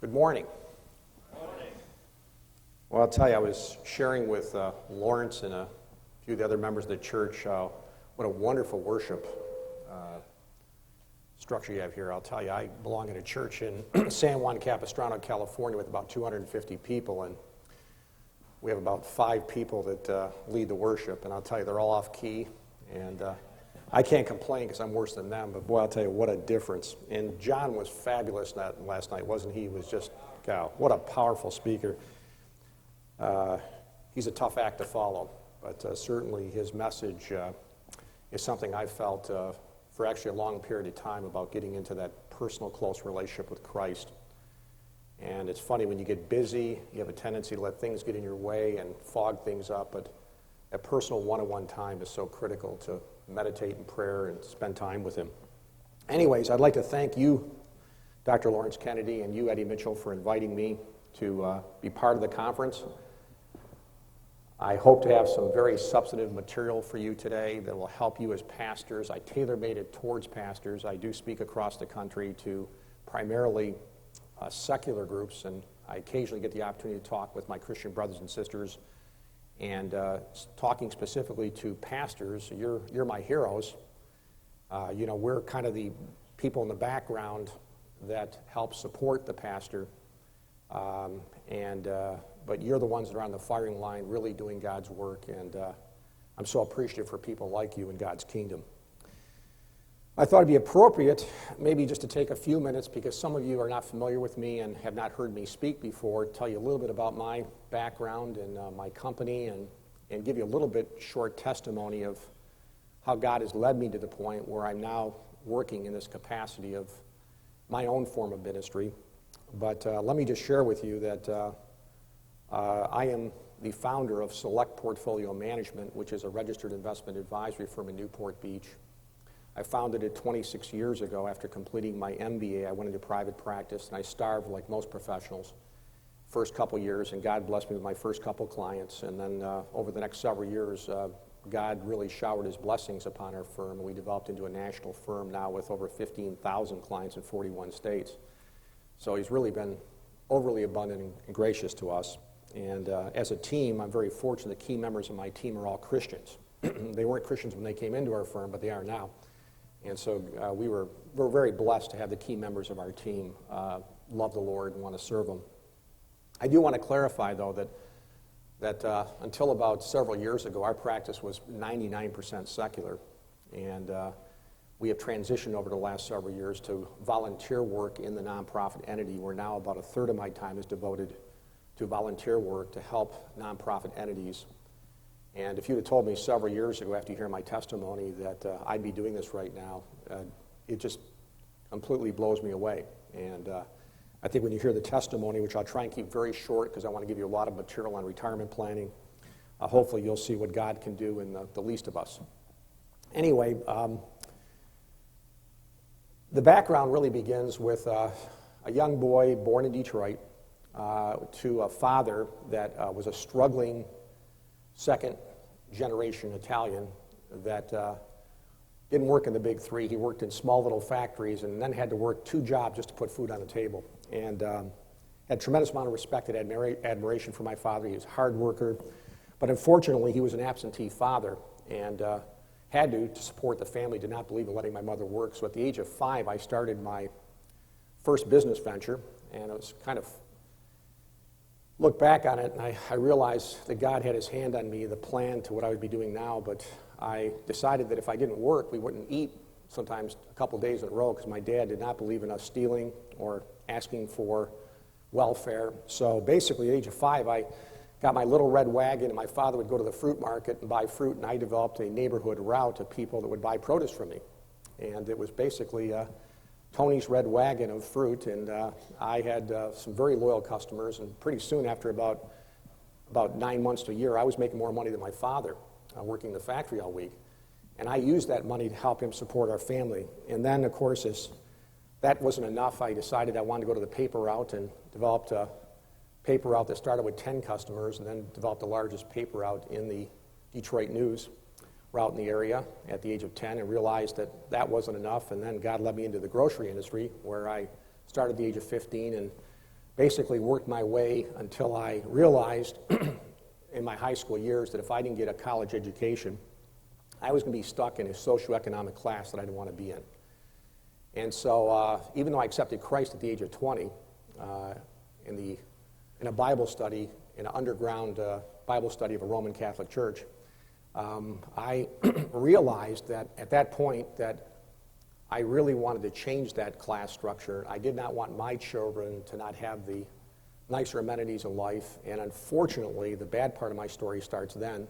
Good morning. Well, I'll tell you, I was sharing with Lawrence and a few of the other members of the church what a wonderful worship structure you have here. I'll tell you, I belong in a church in San Juan Capistrano, California, with about 250 people, and we have about 5 people that lead the worship, and I'll tell you, they're all off key, and I can't complain because I'm worse than them, but boy, I'll tell you, what a difference. And John was fabulous last night, wasn't he? He was just, wow, what a powerful speaker. He's a tough act to follow, but certainly his message is something I felt for actually a long period of time about getting into that personal, close relationship with Christ. And it's funny, when you get busy, you have a tendency to let things get in your way and fog things up, but that personal one-on-one time is so critical to meditate in prayer and spend time with him. Anyways, I'd like to thank you, Dr. Lawrence Kennedy, and you, Eddie Mitchell, for inviting me to be part of the conference. I hope to have some very substantive material for you today that will help you as pastors. I tailor-made it towards pastors. I do speak across the country to primarily secular groups, and I occasionally get the opportunity to talk with my Christian brothers and sisters. And talking specifically to pastors, you're my heroes. We're kind of the people in the background that help support the pastor. But you're the ones that are on the firing line really doing God's work, and I'm so appreciative for people like you in God's kingdom. I thought it'd be appropriate maybe just to take a few minutes, because some of you are not familiar with me and have not heard me speak before, tell you a little bit about my background and my company, and give you a little bit short testimony of how God has led me to the point where I'm now working in this capacity of my own form of ministry. But let me just share with you that I am the founder of Select Portfolio Management, which is a registered investment advisory firm in Newport Beach. I founded it 26 years ago. After completing my MBA, I went into private practice, and I starved like most professionals first couple years, and God blessed me with my first couple clients. And then over the next several years, God really showered his blessings upon our firm, and we developed into a national firm now with over 15,000 clients in 41 states. So he's really been overly abundant and gracious to us. And as a team, I'm very fortunate the key members of my team are all Christians. They weren't Christians when they came into our firm, but they are now. And so we're very blessed to have the key members of our team love the Lord and want to serve him. I do want to clarify, though, that until about several years ago, our practice was 99% secular. And we have transitioned over the last several years to volunteer work in the nonprofit entity, where now about a third of my time is devoted to volunteer work to help nonprofit entities. And if you'd have told me several years ago, after you hear my testimony, that I'd be doing this right now, it just completely blows me away. And I think when you hear the testimony, which I'll try and keep very short because I want to give you a lot of material on retirement planning, hopefully you'll see what God can do in the least of us. Anyway, the background really begins with a young boy born in Detroit to a father that was a struggling second-generation Italian that didn't work in the big three. He worked in small little factories and then had to work 2 jobs just to put food on the table. And had a tremendous amount of respect and admiration for my father. He was a hard worker, but unfortunately he was an absentee father and had to support the family, did not believe in letting my mother work. So at the age of 5, I started my first business venture, and it was kind of look back on it, and I realized that God had his hand on me, the plan to what I would be doing now, but I decided that if I didn't work, we wouldn't eat sometimes a couple days in a row because my dad did not believe in us stealing or asking for welfare. So basically, at the age of 5, I got my little red wagon, and my father would go to the fruit market and buy fruit, and I developed a neighborhood route of people that would buy produce from me. And it was basically Tony's red wagon of fruit, and I had some very loyal customers, and pretty soon after about 9 months to a year, I was making more money than my father, working in the factory all week. And I used that money to help him support our family. And then, of course, as that wasn't enough, I decided I wanted to go to the paper route and developed a paper route that started with 10 customers and then developed the largest paper route in the Detroit News route in the area at the age of 10 and realized that that wasn't enough. And then God led me into the grocery industry, where I started at the age of 15 and basically worked my way until I realized in my high school years that if I didn't get a college education, I was going to be stuck in a socioeconomic class that I didn't want to be in. And so even though I accepted Christ at the age of 20 in a Bible study, in an underground Bible study of a Roman Catholic church, I realized that at that point that I really wanted to change that class structure. I did not want my children to not have the nicer amenities of life, and unfortunately, the bad part of my story starts then,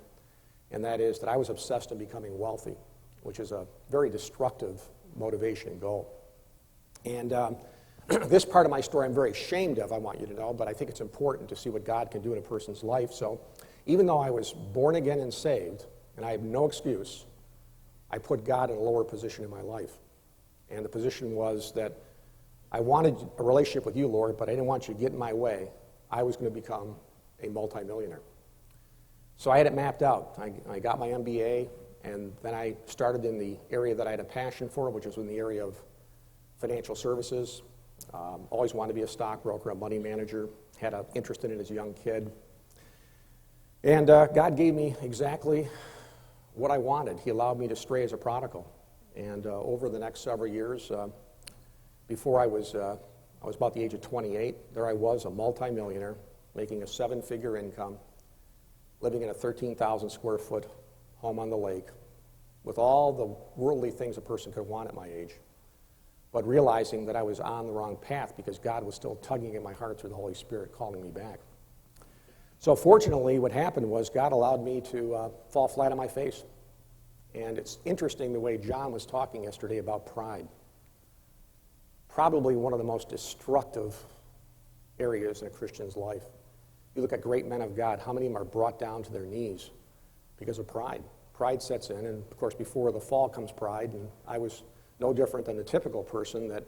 and that is that I was obsessed in becoming wealthy, which is a very destructive motivation and goal. And this part of my story I'm very ashamed of, I want you to know, but I think it's important to see what God can do in a person's life. So even though I was born again and saved, and I have no excuse, I put God in a lower position in my life. And the position was that I wanted a relationship with you, Lord, but I didn't want you to get in my way. I was going to become a multimillionaire. So I had it mapped out. I got my MBA, and then I started in the area that I had a passion for, which was in the area of financial services. Always wanted to be a stockbroker, a money manager, had an interest in it as a young kid. And God gave me exactly what I wanted. He allowed me to stray as a prodigal. And over the next several years, before I was about the age of 28, there I was, a multimillionaire, making a 7-figure income, living in a 13,000 square foot home on the lake, with all the worldly things a person could want at my age, but realizing that I was on the wrong path because God was still tugging at my heart through the Holy Spirit, calling me back. So fortunately, what happened was God allowed me to fall flat on my face. And it's interesting the way John was talking yesterday about pride. Probably one of the most destructive areas in a Christian's life. You look at great men of God, how many of them are brought down to their knees because of pride? Pride sets in, and of course before the fall comes pride, and I was no different than the typical person that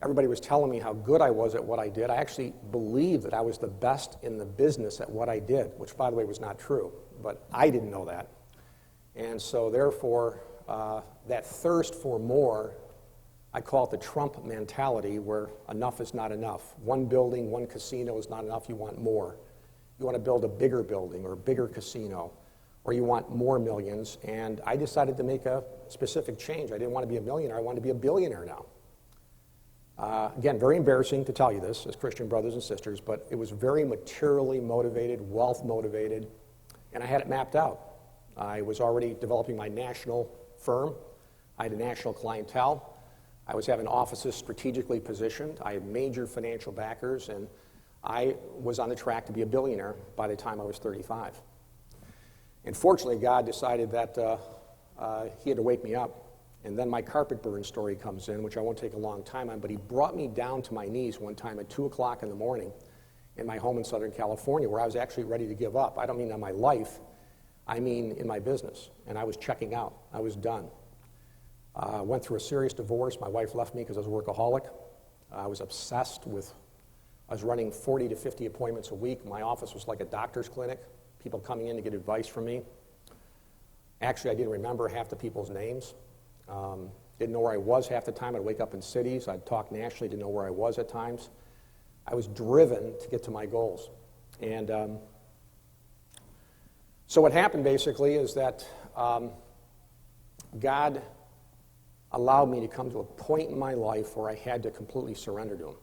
everybody was telling me how good I was at what I did. I actually believed that I was the best in the business at what I did, which by the way was not true, but I didn't know that. And so therefore, that thirst for more, I call it the Trump mentality, where enough is not enough. One building, one casino is not enough, you want more. You want to build a bigger building or a bigger casino, or you want more millions. And I decided to make a specific change. I didn't want to be a millionaire, I wanted to be a billionaire now. Again, very embarrassing to tell you this as Christian brothers and sisters, but it was very materially motivated, wealth motivated, and I had it mapped out. I was already developing my national firm. I had a national clientele. I was having offices strategically positioned. I had major financial backers, and I was on the track to be a billionaire by the time I was 35. And fortunately, God decided that he had to wake me up. And then my carpet burn story comes in, which I won't take a long time on, but he brought me down to my knees one time at 2 o'clock in the morning in my home in Southern California, where I was actually ready to give up. I don't mean on my life, I mean in my business. And I was checking out. I was done. I went through a serious divorce. My wife left me because I was a workaholic. I was obsessed with, I was running 40 to 50 appointments a week. My office was like a doctor's clinic, people coming in to get advice from me. Actually, I didn't remember half the people's names. Didn't know where I was half the time. I'd wake up in cities. I'd talk nationally, didn't know where I was at times. I was driven to get to my goals. And so what happened basically is that God allowed me to come to a point in my life where I had to completely surrender to him.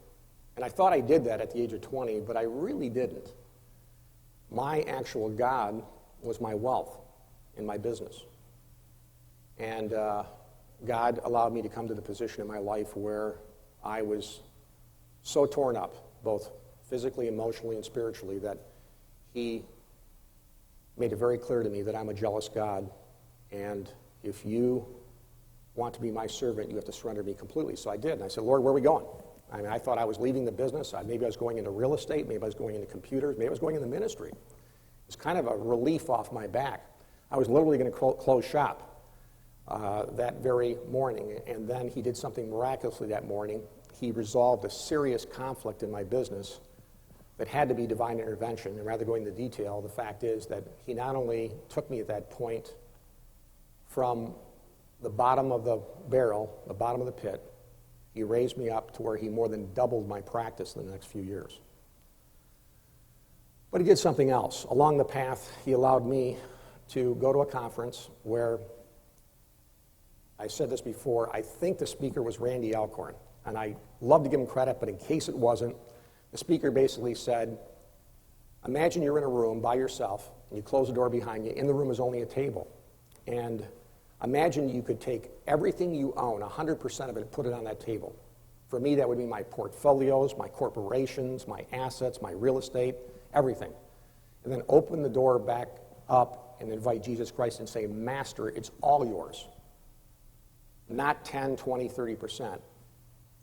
And I thought I did that at the age of 20, but I really didn't. My actual God was my wealth in my business. And God allowed me to come to the position in my life where I was so torn up, both physically, emotionally, and spiritually, that he made it very clear to me that I'm a jealous God, and if you want to be my servant, you have to surrender me completely. So I did, and I said, Lord, where are we going? I mean, I thought I was leaving the business. Maybe I was going into real estate, maybe I was going into computers, maybe I was going into ministry. It was kind of a relief off my back. I was literally going to close shop that very morning, and then he did something miraculously that morning. He resolved a serious conflict in my business that had to be divine intervention. And rather than going into detail, the fact is that he not only took me at that point from the bottom of the barrel, the bottom of the pit, He raised me up to where he more than doubled my practice in the next few years. But he did something else. Along the path, he allowed me to go to a conference where, I said this before, I think the speaker was Randy Alcorn. And I love to give him credit, but in case it wasn't, the speaker basically said, imagine you're in a room by yourself, and you close the door behind you. In the room is only a table. And imagine you could take everything you own, 100% of it, and put it on that table. For me, that would be my portfolios, my corporations, my assets, my real estate, everything. And then open the door back up and invite Jesus Christ and say, Master, it's all yours. Not 10, 20, 30%.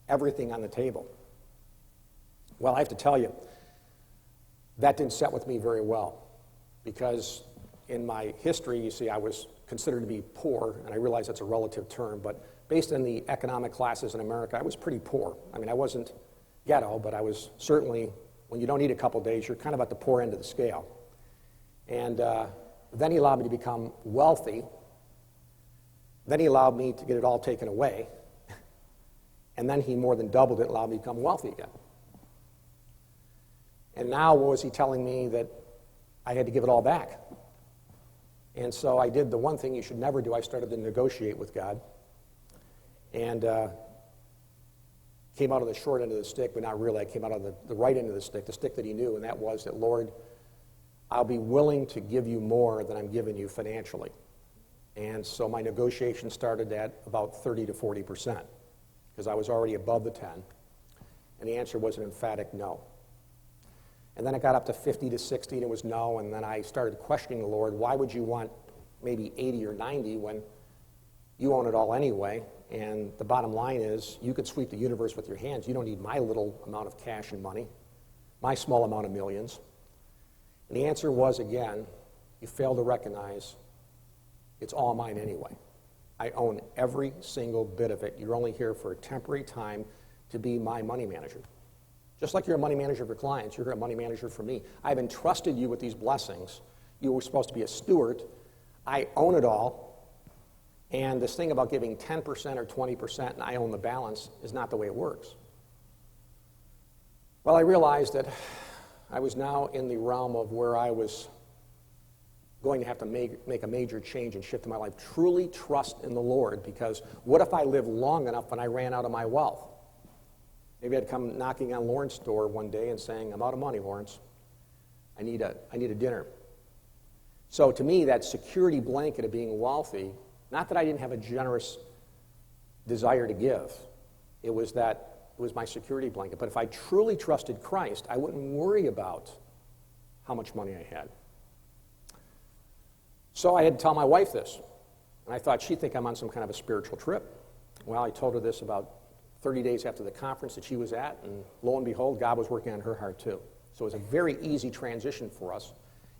Everything on the table. Well, I have to tell you, that didn't set with me very well, because in my history, you see, I was considered to be poor, and I realize that's a relative term, but based on the economic classes in America, I was pretty poor. I mean, I wasn't ghetto, but I was certainly, when you don't eat a couple days, you're kind of at the poor end of the scale. And then he allowed me to become wealthy. Then he allowed me to get it all taken away. And then he more than doubled it, allowed me to become wealthy again. And now what was he telling me? That I had to give it all back. And so I did the one thing you should never do. I started to negotiate with God. And came out of the short end of the stick, but not really. I came out of the right end of the stick that he knew, and that was that, Lord, I'll be willing to give you more than I'm giving you financially. And so my negotiation started at about 30 to 40%, because I was already above the 10. And the answer was an emphatic no. And then it got up to 50 to 60, and it was no. And then I started questioning the Lord, why would you want maybe 80 or 90 when you own it all anyway? And the bottom line is, you could sweep the universe with your hands. You don't need my little amount of cash and money, my small amount of millions. And the answer was, again, you fail to recognize it's all mine anyway. I own every single bit of it. You're only here for a temporary time to be my money manager. Just like you're a money manager for clients, you're a money manager for me. I've entrusted you with these blessings. You were supposed to be a steward. I own it all. And this thing about giving 10% or 20% and I own the balance is not the way it works. Well, I realized that I was now in the realm of where I was going to have to make a major change and shift in my life. Truly trust in the Lord, because what if I lived long enough and I ran out of my wealth? Maybe I'd come knocking on Lawrence's door one day and saying, I'm out of money, Lawrence. I need a dinner. So to me, that security blanket of being wealthy, not that I didn't have a generous desire to give, it was my security blanket. But if I truly trusted Christ, I wouldn't worry about how much money I had. So I had to tell my wife this, and I thought she'd think I'm on some kind of a spiritual trip. Well, I told her this about 30 days after the conference that she was at, and lo and behold, God was working on her heart too. So it was a very easy transition for us,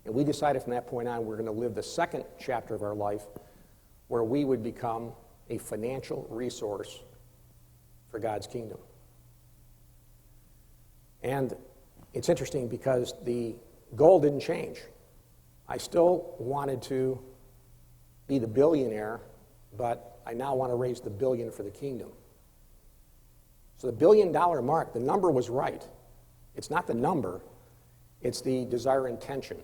and we decided from that point on we're going to live the second chapter of our life where we would become a financial resource for God's kingdom. And it's interesting because the goal didn't change. I still wanted to be the billionaire, but I now want to raise the billion for the kingdom. So the $1 billion mark, the number was right. It's not the number, it's the desire intention.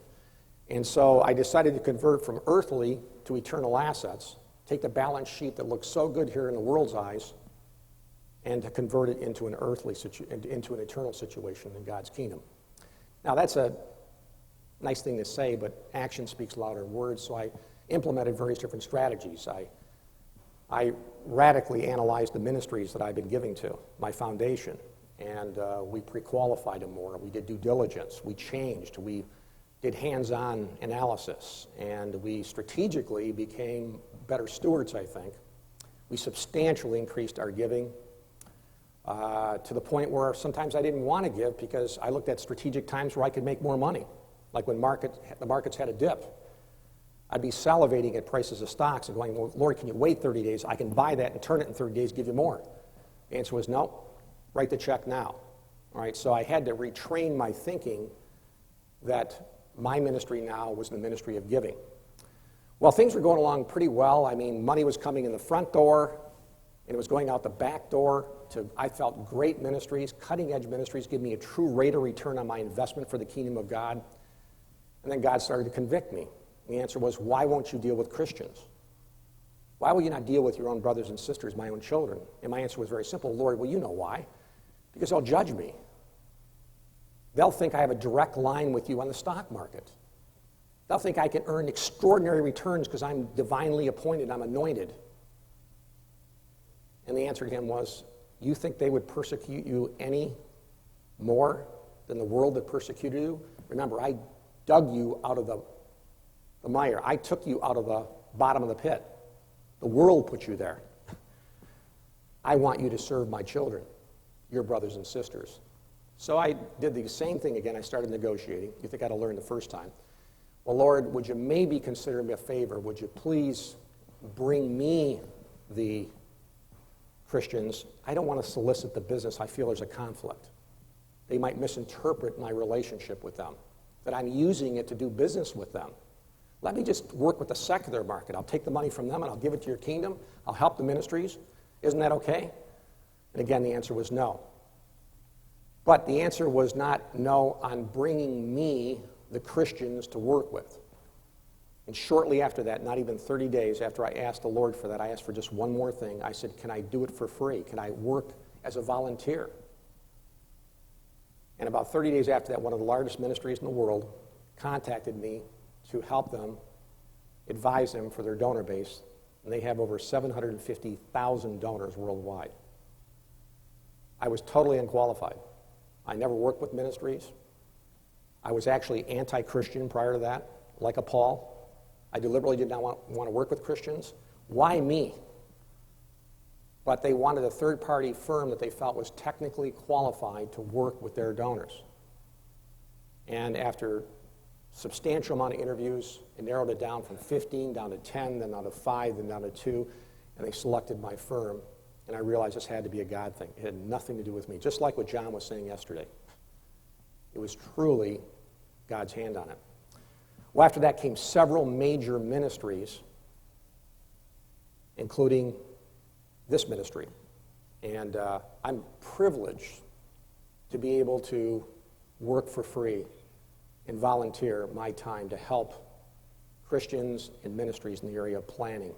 And so I decided to convert from earthly to eternal assets, take the balance sheet that looks so good here in the world's eyes, and to convert it into an into an eternal situation in God's kingdom. Now that's a nice thing to say, but action speaks louder than words, so I implemented various different strategies. I radically analyzed the ministries that I've been giving to, my foundation, and we pre-qualified them more. We did due diligence. We changed. We did hands-on analysis, and we strategically became better stewards, I think. We substantially increased our giving to the point where sometimes I didn't want to give because I looked at strategic times where I could make more money. Like when the markets had a dip, I'd be salivating at prices of stocks and going, well, Lord, can you wait 30 days? I can buy that and turn it in 30 days, give you more. The answer was no, write the check now. All right, so I had to retrain my thinking that my ministry now was the ministry of giving. Well, things were going along pretty well. I mean, money was coming in the front door, and it was going out the back door. I felt great ministries, cutting-edge ministries, give me a true rate of return on my investment for the kingdom of God. And then God started to convict me. And the answer was, why won't you deal with Christians? Why will you not deal with your own brothers and sisters, my own children? And my answer was very simple. Lord, well, you know why. Because they'll judge me. They'll think I have a direct line with you on the stock market. They'll think I can earn extraordinary returns because I'm divinely appointed, I'm anointed. And the answer to him was, you think they would persecute you any more than the world that persecuted you? Remember, I dug you out of the mire. I took you out of the bottom of the pit. The world put you there. I want you to serve my children, your brothers and sisters. So I did the same thing again. I started negotiating. You think I'd have learned the first time. Well, Lord, would you maybe consider me a favor? Would you please bring me the Christians? I don't want to solicit the business. I feel there's a conflict. They might misinterpret my relationship with them, that I'm using it to do business with them. Let me just work with the secular market. I'll take the money from them and I'll give it to your kingdom. I'll help the ministries. Isn't that okay? And again, the answer was no. But the answer was not no on bringing me the Christians to work with. And shortly after that, not even 30 days after I asked the Lord for that, I asked for just one more thing. I said, can I do it for free? Can I work as a volunteer? And about 30 days after that, one of the largest ministries in the world contacted me to help them, advise them for their donor base. And they have over 750,000 donors worldwide. I was totally unqualified. I never worked with ministries. I was actually anti-Christian prior to that, like a Paul. I deliberately did not want to work with Christians. Why me? But they wanted a third-party firm that they felt was technically qualified to work with their donors. And after substantial amount of interviews, it narrowed it down from 15 down to 10, then down to 5, then down to 2, and they selected my firm. And I realized this had to be a God thing. It had nothing to do with me, just like what John was saying yesterday. It was truly God's hand on it. Well, after that came several major ministries, including this ministry. And I'm privileged to be able to work for free and volunteer my time to help Christians and ministries in the area of planning.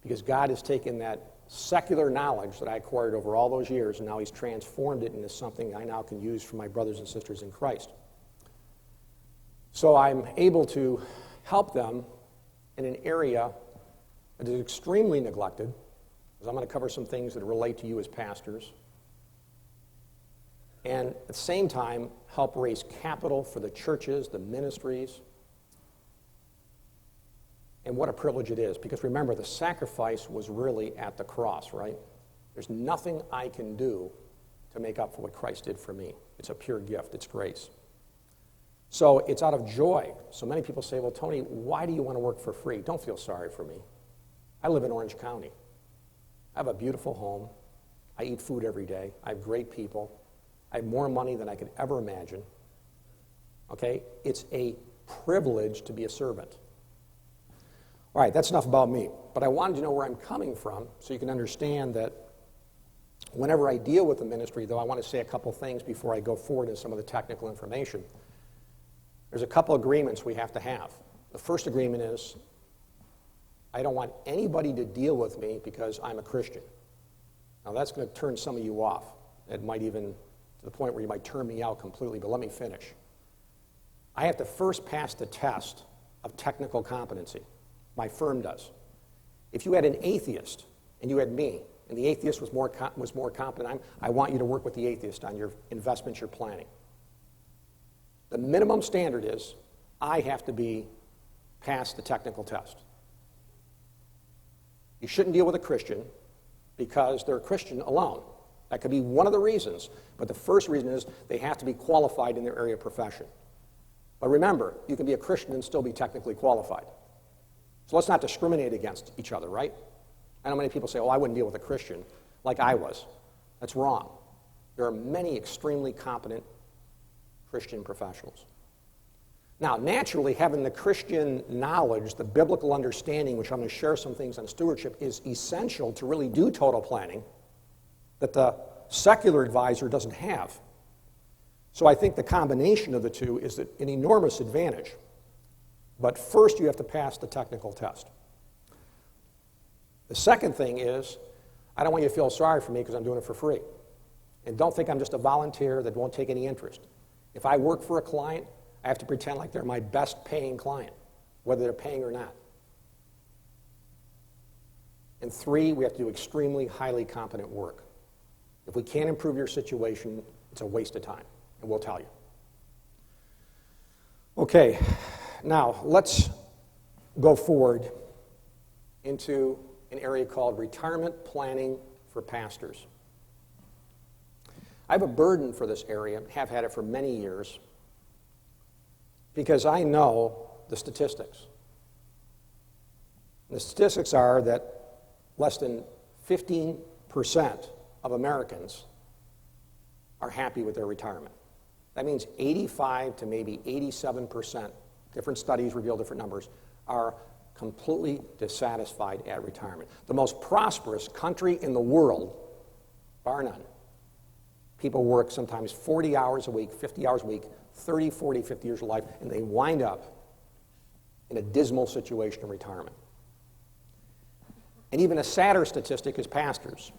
Because God has taken that secular knowledge that I acquired over all those years, and now he's transformed it into something I now can use for my brothers and sisters in Christ. So I'm able to help them in an area that is extremely neglected, because I'm going to cover some things that relate to you as pastors, and at the same time help raise capital for the churches, the ministries. And what a privilege it is, because remember, the sacrifice was really at the cross, right? There's nothing I can do to make up for what Christ did for me. It's a pure gift. It's grace. So it's out of joy. So many people say, well, Tony, why do you want to work for free? Don't feel sorry for me. I live in Orange County. I have a beautiful home. I eat food every day. I have great people. I have more money than I could ever imagine. Okay? It's a privilege to be a servant. All right, that's enough about me. But I wanted to know where I'm coming from so you can understand that whenever I deal with the ministry, though, I want to say a couple things before I go forward in some of the technical information. There's a couple agreements we have to have. The first agreement is I don't want anybody to deal with me because I'm a Christian. Now, that's going to turn some of you off. It might even to the point where you might turn me out completely, but let me finish. I have to first pass the test of technical competency. My firm does. If you had an atheist and you had me, and the atheist was more competent, I want you to work with the atheist on your investments you're planning. The minimum standard is I have to be past the technical test. You shouldn't deal with a Christian because they're a Christian alone. That could be one of the reasons, but the first reason is they have to be qualified in their area of profession. But remember, you can be a Christian and still be technically qualified. So let's not discriminate against each other, right? I know many people say, oh, I wouldn't deal with a Christian like I was. That's wrong. There are many extremely competent Christian professionals. Now, naturally, having the Christian knowledge, the biblical understanding, which I'm going to share some things on stewardship, is essential to really do total planning. that the secular advisor doesn't have. So I think the combination of the two is an enormous advantage. But first you have to pass the technical test. The second thing is, I don't want you to feel sorry for me because I'm doing it for free. And don't think I'm just a volunteer that won't take any interest. If I work for a client, I have to pretend like they're my best paying client, whether they're paying or not. And three, we have to do extremely highly competent work. If we can't improve your situation, it's a waste of time, and we'll tell you. Okay, now let's go forward into an area called retirement planning for pastors. I have a burden for this area, have had it for many years, because I know the statistics. The statistics are that less than 15% of Americans are happy with their retirement. That means 85 to maybe 87%, different studies reveal different numbers, are completely dissatisfied at retirement. The most prosperous country in the world, bar none. People work sometimes 40 hours a week, 50 hours a week, 30, 40, 50 years of life, and they wind up in a dismal situation in retirement. And even a sadder statistic is pastors.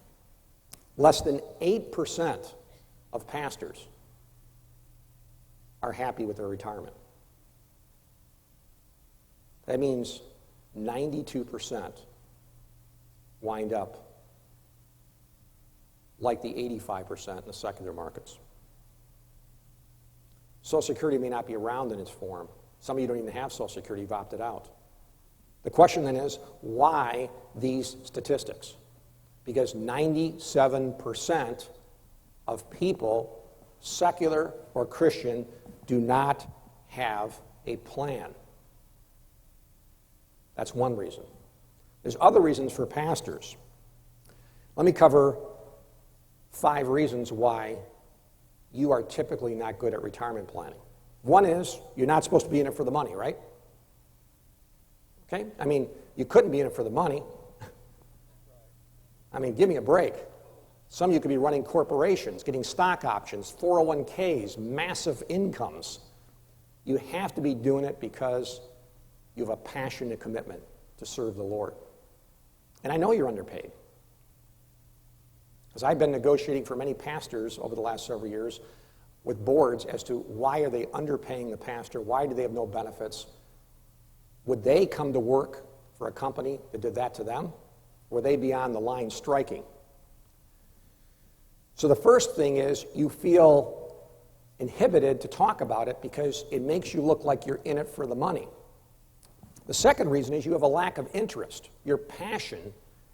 Less than 8% of pastors are happy with their retirement. That means 92% wind up like the 85% in the secular markets. Social Security may not be around in its form. Some of you don't even have Social Security, you've opted out. The question then is, why these statistics? Because 97% of people, secular or Christian, do not have a plan. That's one reason. There's other reasons for pastors. Let me cover 5 reasons why you are typically not good at retirement planning. One is, you're not supposed to be in it for the money, right? Okay? I mean, you couldn't be in it for the money. I mean, give me a break. Some of you could be running corporations, getting stock options, 401ks, massive incomes. You have to be doing it because you have a passion and commitment to serve the Lord. And I know you're underpaid. Because I've been negotiating for many pastors over the last several years with boards as to why are they underpaying the pastor, why do they have no benefits? Would they come to work for a company that did that to them? Or would they be on the line striking? So the first thing is you feel inhibited to talk about it because it makes you look like you're in it for the money. The second reason is you have a lack of interest. Your passion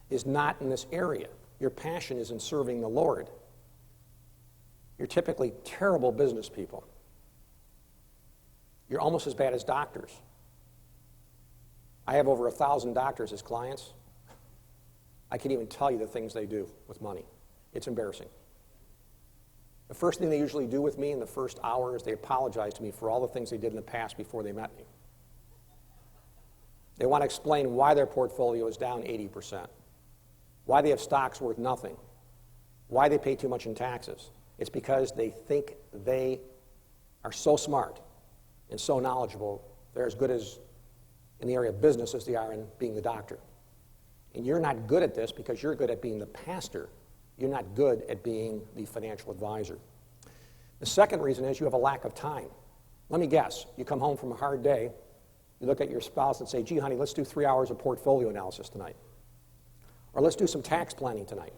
is not in this area. Your passion is in serving the Lord. You're typically terrible business people. You're almost as bad as doctors. I have over 1,000 doctors as clients. I can't even tell you the things they do with money. It's embarrassing. The first thing they usually do with me in the first hour is they apologize to me for all the things they did in the past before they met me. They want to explain why their portfolio is down 80%, why they have stocks worth nothing, why they pay too much in taxes. It's because they think they are so smart and so knowledgeable, they're as good as in the area of business as they are in being the doctor. And you're not good at this because you're good at being the pastor. You're not good at being the financial advisor. The second reason is you have a lack of time. Let me guess. You come home from a hard day, you look at your spouse and say, gee, honey, let's do 3 hours of portfolio analysis tonight. Or let's do some tax planning tonight.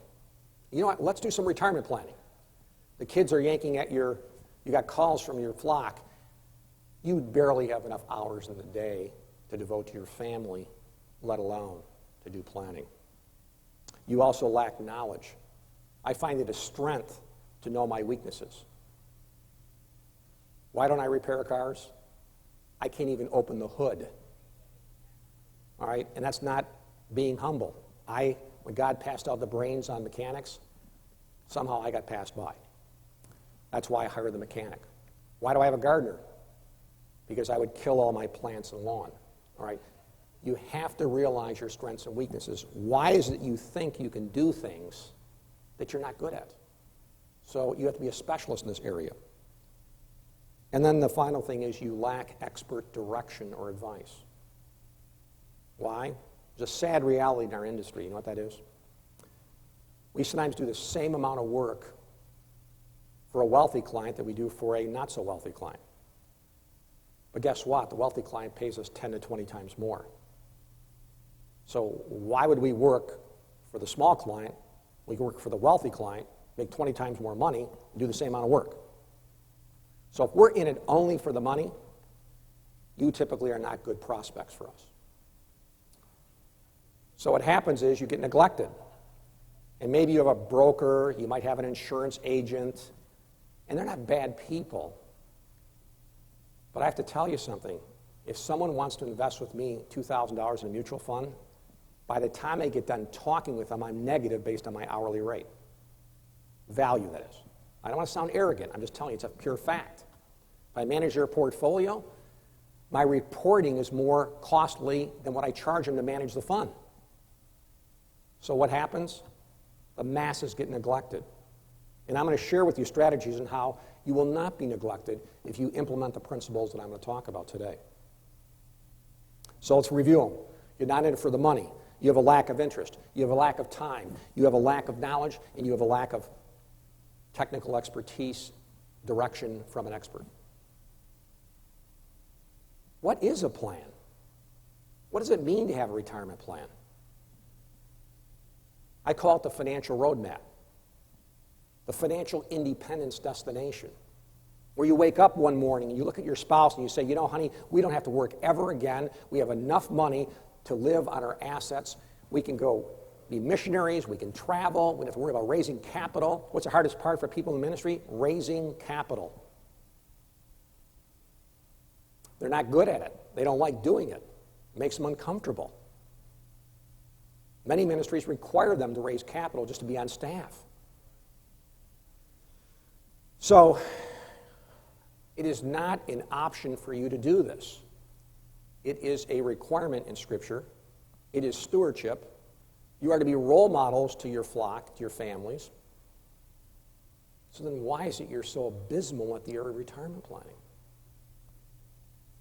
You know what? Let's do some retirement planning. The kids are yanking at you got calls from your flock. You barely have enough hours in the day to devote to your family, let alone to do planning. You also lack knowledge. I find it a strength to know my weaknesses. Why don't I repair cars? I can't even open the hood. All right? And that's not being humble. When God passed out the brains on mechanics, somehow I got passed by. That's why I hired the mechanic. Why do I have a gardener? Because I would kill all my plants and lawn. All right? You have to realize your strengths and weaknesses. Why is it you think you can do things that you're not good at. So you have to be a specialist in this area. And then the final thing is you lack expert direction or advice. Why? There's a sad reality in our industry. You know what that is? We sometimes do the same amount of work for a wealthy client that we do for a not-so-wealthy client. But guess what? The wealthy client pays us 10 to 20 times more. So why would we work for the small client? We can work for the wealthy client, make 20 times more money, and do the same amount of work. So if we're in it only for the money, you typically are not good prospects for us. So what happens is you get neglected. And maybe you have a broker, you might have an insurance agent, and they're not bad people. But I have to tell you something. If someone wants to invest with me $2,000 in a mutual fund, by the time I get done talking with them, I'm negative based on my hourly rate. Value, that is. I don't want to sound arrogant. I'm just telling you it's a pure fact. If I manage their portfolio, my reporting is more costly than what I charge them to manage the fund. So what happens? The masses get neglected. And I'm going to share with you strategies on how you will not be neglected if you implement the principles that I'm going to talk about today. So let's review them. You're not in it for the money. You have a lack of interest. You have a lack of time. You have a lack of knowledge, and you have a lack of technical expertise, direction from an expert. What is a plan? What does it mean to have a retirement plan? I call it the financial roadmap, the financial independence destination, where you wake up one morning and you look at your spouse and you say, you know, honey, we don't have to work ever again. We have enough money to live on our assets. We can go be missionaries. We can travel. We don't have to worry about raising capital. What's the hardest part for people in the ministry? Raising capital. They're not good at it. They don't like doing it. It makes them uncomfortable. Many ministries require them to raise capital just to be on staff. So, it is not an option for you to do this. It is a requirement in Scripture. It is stewardship. You are to be role models to your flock, to your families. So then why is it you're so abysmal at the early retirement planning?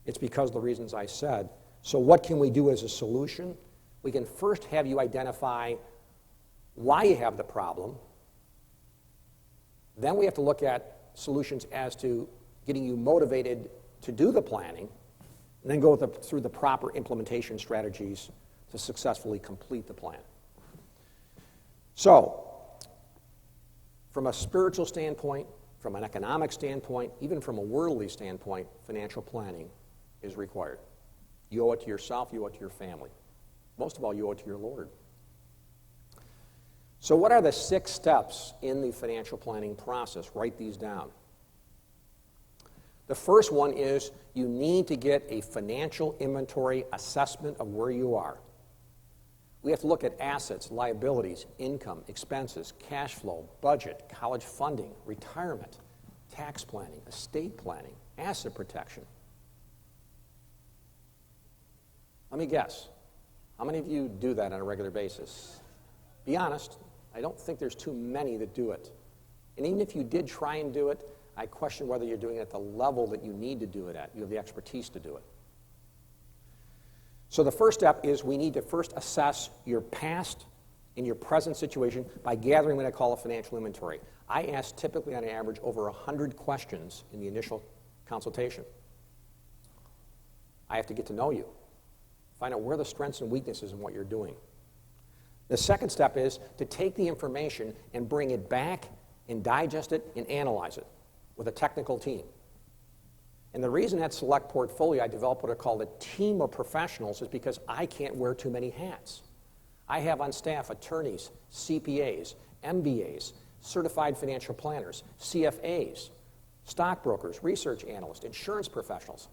It's because of the reasons I said. So what can we do as a solution? We can first have you identify why you have the problem. Then we have to look at solutions as to getting you motivated to do the planning, and then go through the proper implementation strategies to successfully complete the plan. So, from a spiritual standpoint, from an economic standpoint, even from a worldly standpoint, financial planning is required. You owe it to yourself, you owe it to your family. Most of all, you owe it to your Lord. So what are the 6 steps in the financial planning process? Write these down. The first one is you need to get a financial inventory assessment of where you are. We have to look at assets, liabilities, income, expenses, cash flow, budget, college funding, retirement, tax planning, estate planning, asset protection. Let me guess. How many of you do that on a regular basis? Be honest, I don't think there's too many that do it. And even if you did try and do it, I question whether you're doing it at the level that you need to do it at. You have the expertise to do it. So the first step is we need to first assess your past and your present situation by gathering what I call a financial inventory. I ask typically on average over 100 questions in the initial consultation. I have to get to know you. Find out where the strengths and weaknesses in what you're doing. The second step is to take the information and bring it back and digest it and analyze it with a technical team. And the reason at Select Portfolio I developed what are called a team of professionals is because I can't wear too many hats. I have on staff attorneys, CPAs, MBAs, certified financial planners, CFAs, stockbrokers, research analysts, insurance professionals.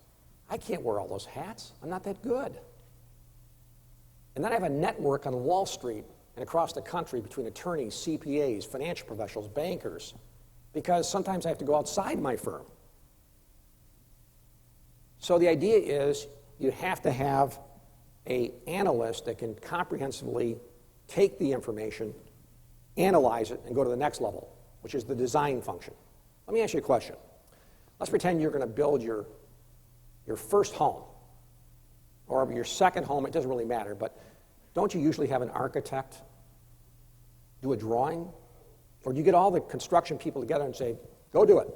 I can't wear all those hats. I'm not that good. And then I have a network on Wall Street and across the country between attorneys, CPAs, financial professionals, bankers, because sometimes I have to go outside my firm. So the idea is you have to have an analyst that can comprehensively take the information analyze it, and go to the next level, which is the design function. Let me ask you a question. Let's pretend you're going to build your first home, or your second home. It doesn't really matter, but don't you usually have an architect do a drawing? Or do you get all the construction people together and say, go do it?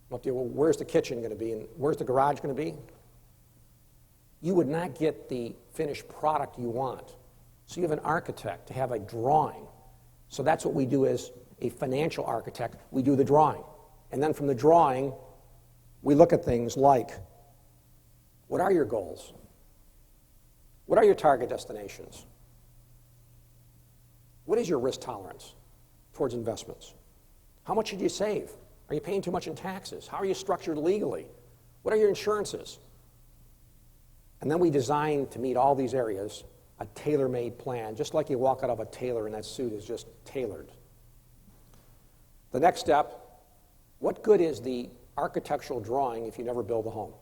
Well, where's the kitchen going to be, and where's the garage going to be? You would not get the finished product you want. So you have an architect to have a drawing. So that's what we do as a financial architect. We do the drawing. And then from the drawing, we look at things like, what are your goals? What are your target destinations? What is your risk tolerance towards investments? How much should you save? Are you paying too much in taxes? How are you structured legally? What are your insurances? And then we design to meet all these areas a tailor-made plan, just like you walk out of a tailor and that suit is just tailored. The next step, what good is the architectural drawing if you never build a home?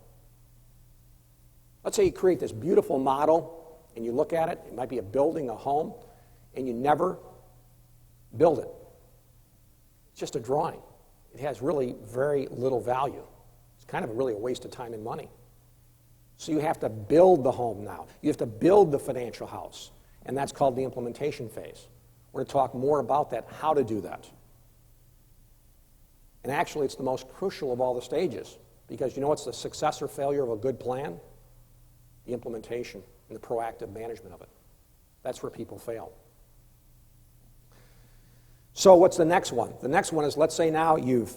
Let's say you create this beautiful model and you look at it, it might be a building, a home, and you never build it. It's just a drawing. It has really very little value. It's kind of really a waste of time and money. So you have to build the home now. You have to build the financial house, and that's called the implementation phase. We're going to talk more about that, how to do that. And actually, it's the most crucial of all the stages, because you know what's the success or failure of a good plan? The implementation and the proactive management of it. That's where people fail. So what's the next one? The next one is, let's say now you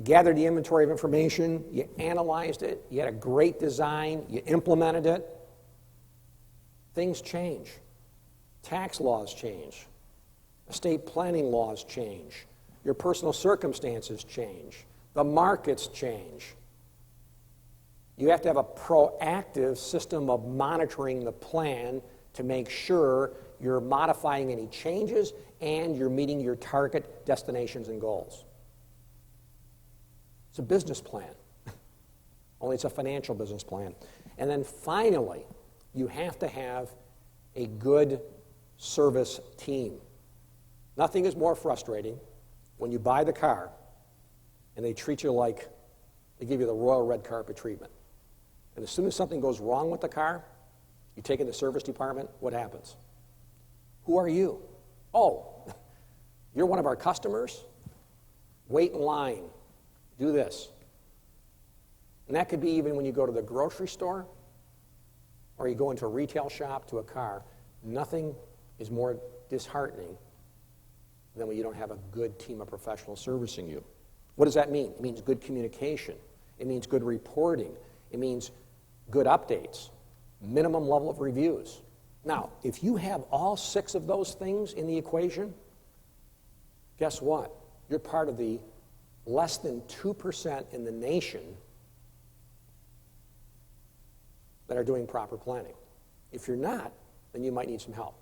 gathered the inventory of information, you analyzed it, you had a great design, you implemented it. Things change. Tax laws change. Estate planning laws change. Your personal circumstances change. The markets change. You have to have a proactive system of monitoring the plan to make sure you're modifying any changes and you're meeting your target destinations and goals. It's a business plan, only it's a financial business plan. And then finally, you have to have a good service team. Nothing is more frustrating when you buy the car and they treat you like they give you the royal red carpet treatment. And as soon as something goes wrong with the car, you take it to the service department, what happens? Who are you? Oh, you're one of our customers? Wait in line. Do this. And that could be even when you go to the grocery store or you go into a retail shop to a car. Nothing is more disheartening than when you don't have a good team of professionals servicing you. What does that mean? It means good communication. It means good reporting. It means good updates. Minimum level of reviews. Now, if you have all 6 of those things in the equation, guess what? You're part of the less than 2% in the nation that are doing proper planning. If you're not, then you might need some help.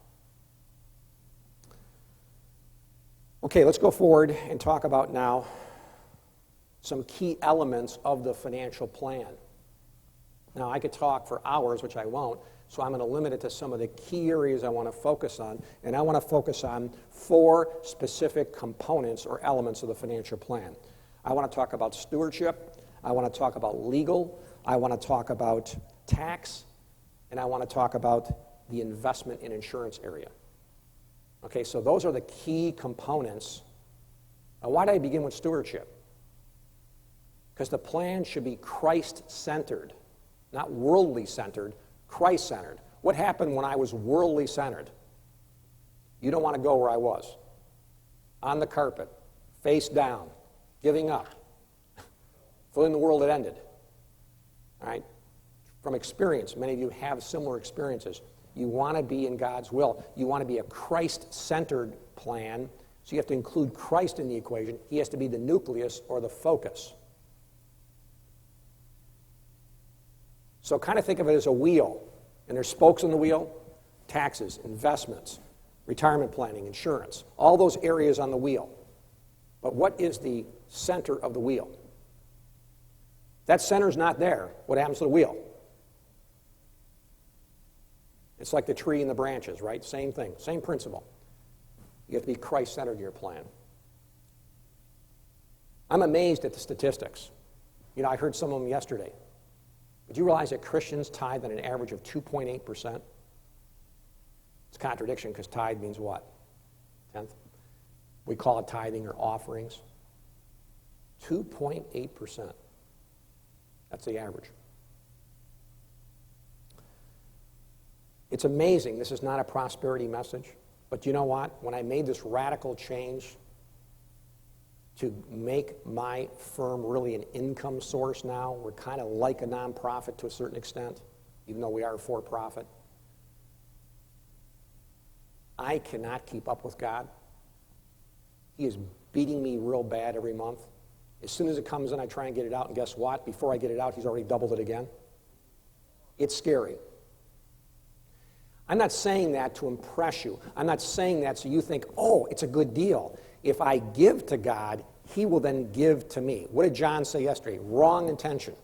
Okay, let's go forward and talk about now some key elements of the financial plan. Now, I could talk for hours, which I won't, so I'm going to limit it to some of the key areas I want to focus on, and I want to focus on 4 specific components or elements of the financial plan. I want to talk about stewardship, I want to talk about legal, I want to talk about tax, and I want to talk about the investment and insurance area. Okay, so those are the key components. Now, why did I begin with stewardship? Because the plan should be Christ-centered, not worldly-centered, Christ-centered. What happened when I was worldly-centered? You don't want to go where I was. On the carpet, face down, giving up. For in the world it ended. All right? From experience, many of you have similar experiences. You want to be in God's will. You want to be a Christ-centered plan, so you have to include Christ in the equation. He has to be the nucleus or the focus. So kind of think of it as a wheel, and there's spokes on the wheel: taxes, investments, retirement planning, insurance, all those areas on the wheel. But what is the center of the wheel? That center's not there. What happens to the wheel? It's like the tree and the branches, right? Same thing, same principle. You have to be Christ-centered in your plan. I'm amazed at the statistics. You know, I heard some of them yesterday. But you realize that Christians tithe at an average of 2.8%? It's a contradiction because tithe means what? Tenth? We call it tithing or offerings. 2.8%. That's the average. It's amazing. This is not a prosperity message. But you know what? When I made this radical change to make my firm really an income source now, we're kind of like a nonprofit to a certain extent, even though we are a for-profit. I cannot keep up with God. He is beating me real bad every month. As soon as it comes in, I try and get it out, and guess what? Before I get it out, he's already doubled it again. It's scary. I'm not saying that to impress you. I'm not saying that so you think, oh, it's a good deal. If I give to God, he will then give to me. What did John say yesterday? Wrong intention.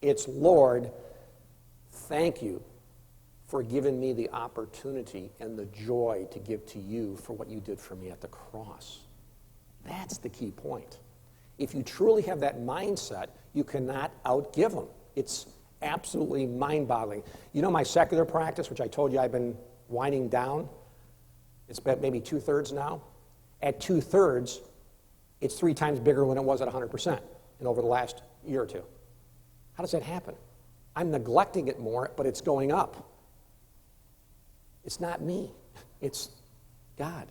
It's, Lord, thank you for giving me the opportunity and the joy to give to you for what you did for me at the cross. That's the key point. If you truly have that mindset, you cannot outgive him. It's absolutely mind-boggling. You know my secular practice, which I told you I've been winding down? It's about maybe 2/3 now. At 2/3, it's 3 times bigger than it was at 100% in over the last year or two. How does that happen? I'm neglecting it more, but it's going up. It's not me. It's God.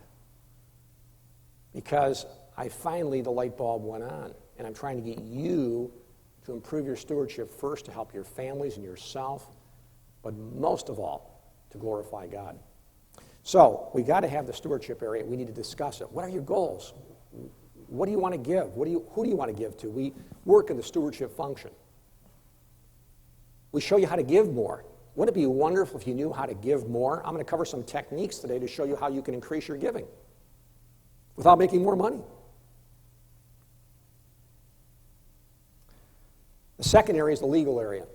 Because the light bulb went on, and I'm trying to get you to improve your stewardship first to help your families and yourself, but most of all, to glorify God. So we got to have the stewardship area. We need to discuss it. What are your goals? What do you want to give? Who do you want to give to? We work in the stewardship function. We show you how to give more. Wouldn't it be wonderful if you knew how to give more? I'm going to cover some techniques today to show you how you can increase your giving without making more money. The second area is the legal area.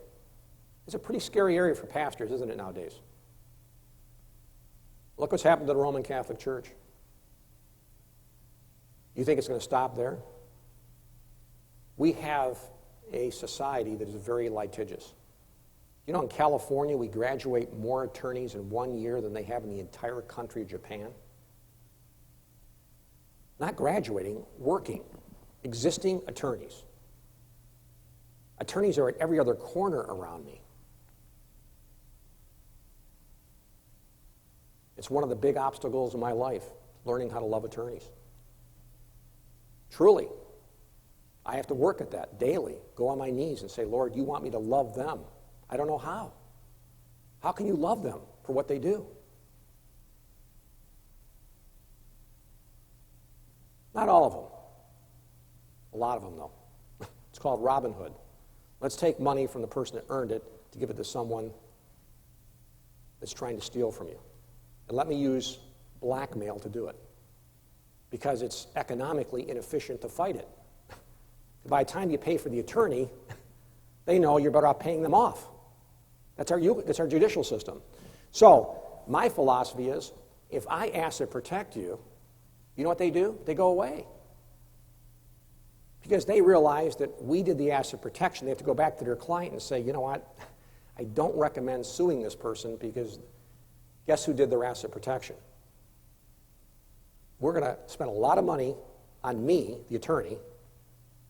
It's a pretty scary area for pastors, isn't it, nowadays? Look what's happened to the Roman Catholic Church. You think it's going to stop there? We have a society that is very litigious. You know, in California, we graduate more attorneys in 1 year than they have in the entire country of Japan. Not graduating, working, existing attorneys. Attorneys are at every other corner around me. It's one of the big obstacles in my life, learning how to love attorneys. Truly, I have to work at that daily, go on my knees and say, Lord, you want me to love them. I don't know how. How can you love them for what they do? Not all of them. A lot of them, though. It's called Robin Hood. Let's take money from the person that earned it to give it to someone that's trying to steal from you. And let me use blackmail to do it, because it's economically inefficient to fight it. By the time you pay for the attorney, they know you're better off paying them off. That's our judicial system. So my philosophy is, if I asset protect you, you know what they do? They go away. Because they realize that we did the asset protection. They have to go back to their client and say, you know what, I don't recommend suing this person because guess who did their asset protection? We're going to spend a lot of money on me, the attorney,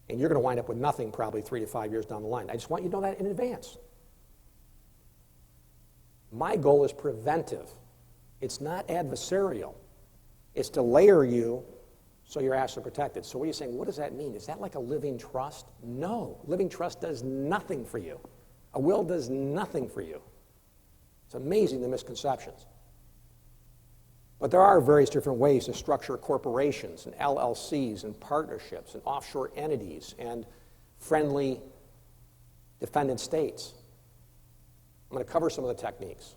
and you're going to wind up with nothing probably 3 to 5 years down the line. I just want you to know that in advance. My goal is preventive. It's not adversarial. It's to layer you so your assets are protected. So what are you saying? What does that mean? Is that like a living trust? No. Living trust does nothing for you. A will does nothing for you. It's amazing the misconceptions. But there are various different ways to structure corporations and LLCs and partnerships and offshore entities and friendly defendant states. I'm going to cover some of the techniques.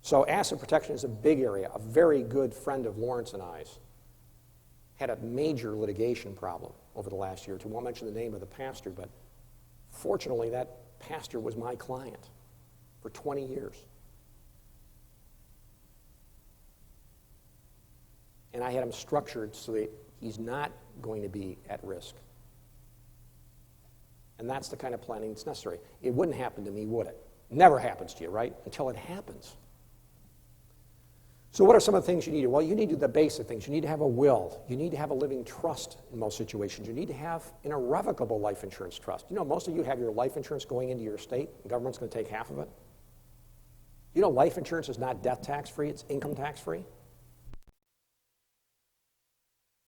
So asset protection is a big area. A very good friend of Lawrence and I's had a major litigation problem over the last year or two. I won't mention the name of the pastor, but fortunately that pastor was my client for 20 years. and I had him structured so that he's not going to be at risk. And that's the kind of planning that's necessary. It wouldn't happen to me, would it? Never happens to you, right? Until it happens. So what are some of the things you need? Well, you need to do the basic things. You need to have a will. You need to have a living trust in most situations. You need to have an irrevocable life insurance trust. You know, most of you have your life insurance going into your estate. The government's going to take half of it. You know, life insurance is not death tax-free. It's income tax-free.